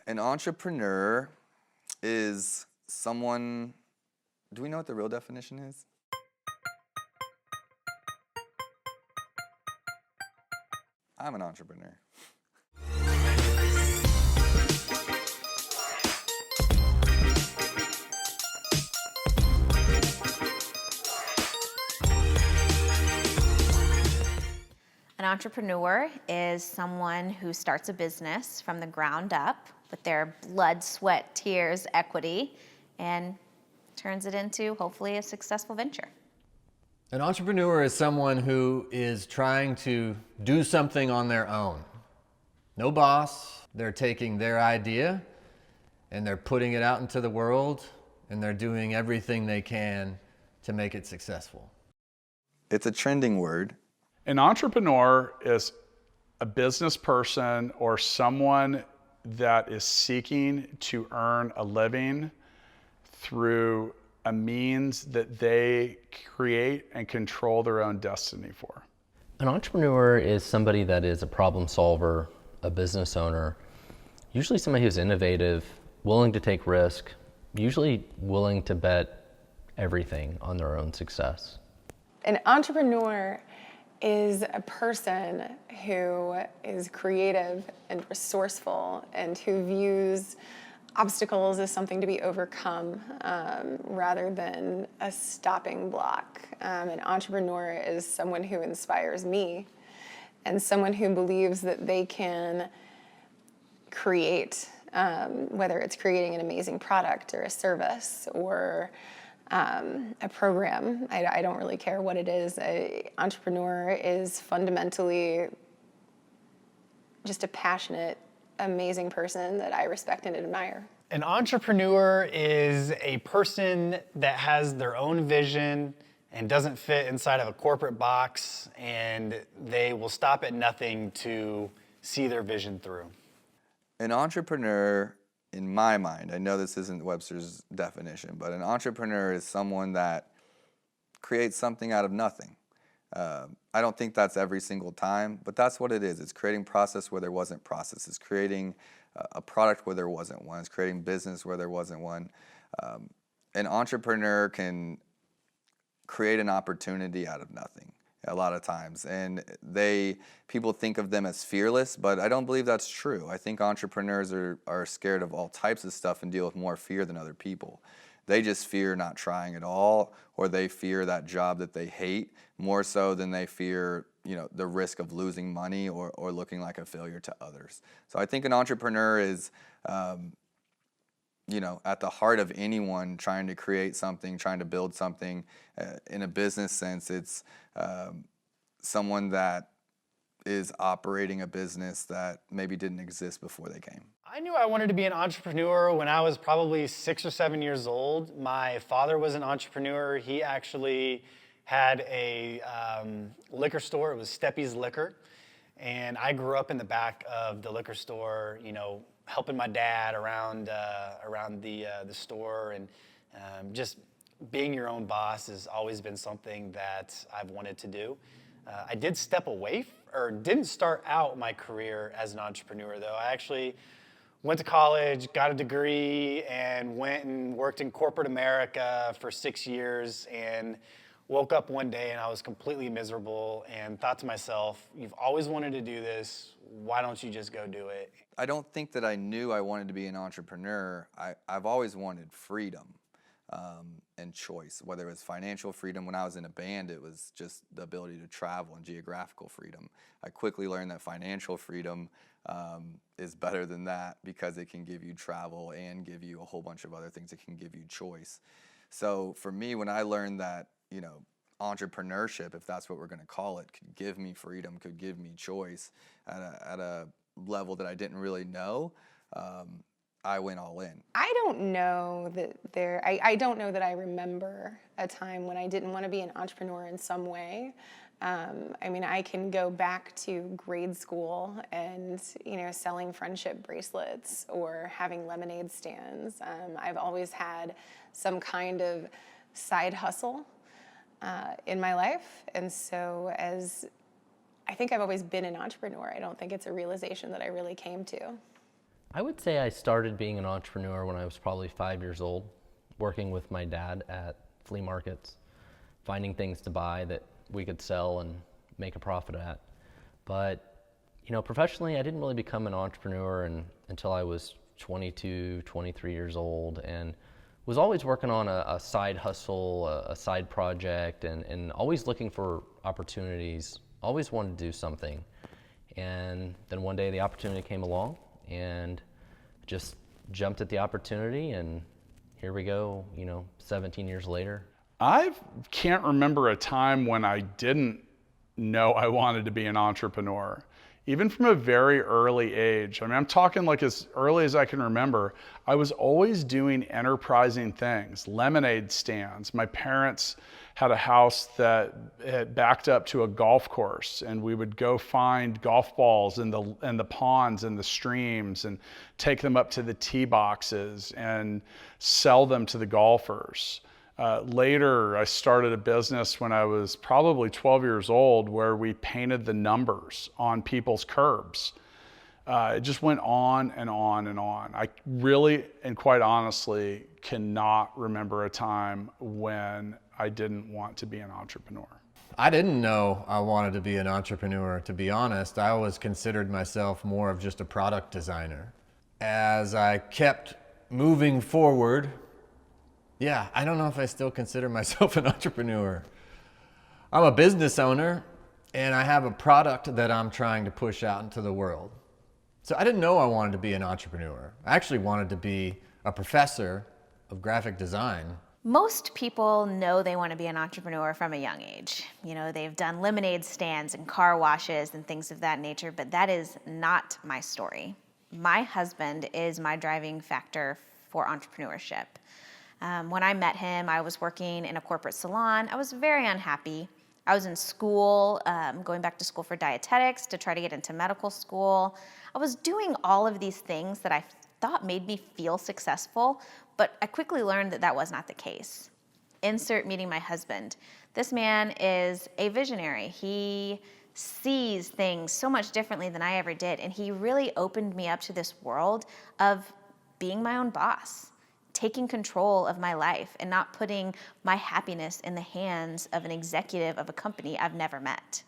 An entrepreneur is someone, do we know what the real definition is? I'm an entrepreneur. An entrepreneur is someone who starts a business from the ground up with their blood, sweat, tears, equity, and turns it into, hopefully, a successful venture. An entrepreneur is someone who is trying to do something on their own. No boss. They're taking their idea and they're putting it out into the world, and they're doing everything they can to make it successful. It's a trending word. An entrepreneur is a business person or someone that is seeking to earn a living through a means that they create and control their own destiny for. An entrepreneur is somebody that is a problem solver, a business owner, usually somebody who's innovative, willing to take risk, usually willing to bet everything on their own success. An entrepreneur is a person who is creative and resourceful and who views obstacles as something to be overcome rather than a stopping block. An entrepreneur is someone who inspires me and someone who believes that they can create, whether it's creating an amazing product or a service or a program. I don't really care what it is. An entrepreneur is fundamentally just a passionate, amazing person that I respect and admire. An entrepreneur is a person that has their own vision and doesn't fit inside of a corporate box, and they will stop at nothing to see their vision through. An entrepreneur, in my mind, I know this isn't Webster's definition, but an entrepreneur is someone that creates something out of nothing. I don't think that's every single time, but that's what it is. It's creating process where there wasn't process. It's creating a product where there wasn't one. It's creating business where there wasn't one. An entrepreneur can create an opportunity out of nothing a lot of times, and people think of them as fearless, but I don't believe that's true. I think entrepreneurs are scared of all types of stuff and deal with more fear than other people. They just fear not trying at all, or they fear that job that they hate more so than they fear, the risk of losing money or looking like a failure to others. So I think an entrepreneur is at the heart of anyone trying to create something, trying to build something. In a business sense, it's someone that is operating a business that maybe didn't exist before they came. I knew I wanted to be an entrepreneur when I was probably 6 or 7 years old. My father was an entrepreneur. He actually had a liquor store. It was Steppy's Liquor. And I grew up in the back of the liquor store, helping my dad around the store, and just being your own boss has always been something that I've wanted to do. I did step away, or didn't start out my career as an entrepreneur though. I actually went to college, got a degree, and went and worked in corporate America for 6 years, and woke up one day and I was completely miserable and thought to myself, you've always wanted to do this, why don't you just go do it? I don't think that I knew I wanted to be an entrepreneur. I've always wanted freedom and choice, whether it was financial freedom. When I was in a band, it was just the ability to travel and geographical freedom. I quickly learned that financial freedom is better than that because it can give you travel and give you a whole bunch of other things. It can give you choice. So for me, when I learned that, entrepreneurship, if that's what we're going to call it, could give me freedom, could give me choice at a level that I didn't really know, I went all in. I don't know that I don't know that I remember a time when I didn't want to be an entrepreneur in some way. I can go back to grade school and, selling friendship bracelets or having lemonade stands. I've always had some kind of side hustle in my life. And so I think I've always been an entrepreneur. I don't think it's a realization that I really came to. I would say I started being an entrepreneur when I was probably 5 years old, working with my dad at flea markets, finding things to buy that we could sell and make a profit at. But, you know, professionally, I didn't really become an entrepreneur until I was 22, 23 years old, and was always working on a side hustle, a side project, and always looking for opportunities, always wanted to do something. And then one day the opportunity came along and just jumped at the opportunity, and here we go, you know, 17 years later. I can't remember a time when I didn't know I wanted to be an entrepreneur. Even from a very early age. I mean, I'm talking like as early as I can remember, I was always doing enterprising things, lemonade stands. My parents had a house that had backed up to a golf course, and we would go find golf balls in the ponds and the streams and take them up to the tee boxes and sell them to the golfers. Later, I started a business when I was probably 12 years old where we painted the numbers on people's curbs. It just went on and on and on. I really, and quite honestly, cannot remember a time when I didn't want to be an entrepreneur. I didn't know I wanted to be an entrepreneur, to be honest. I always considered myself more of just a product designer. As I kept moving forward, yeah, I don't know if I still consider myself an entrepreneur. I'm a business owner, and I have a product that I'm trying to push out into the world. So I didn't know I wanted to be an entrepreneur. I actually wanted to be a professor of graphic design. Most people know they want to be an entrepreneur from a young age. You know, they've done lemonade stands and car washes and things of that nature, but that is not my story. My husband is my driving factor for entrepreneurship. When I met him, I was working in a corporate salon. I was very unhappy. I was in school, going back to school for dietetics to try to get into medical school. I was doing all of these things that I thought made me feel successful, but I quickly learned that that was not the case. Insert meeting my husband. This man is a visionary. He sees things so much differently than I ever did, and he really opened me up to this world of being my own boss, taking control of my life and not putting my happiness in the hands of an executive of a company I've never met.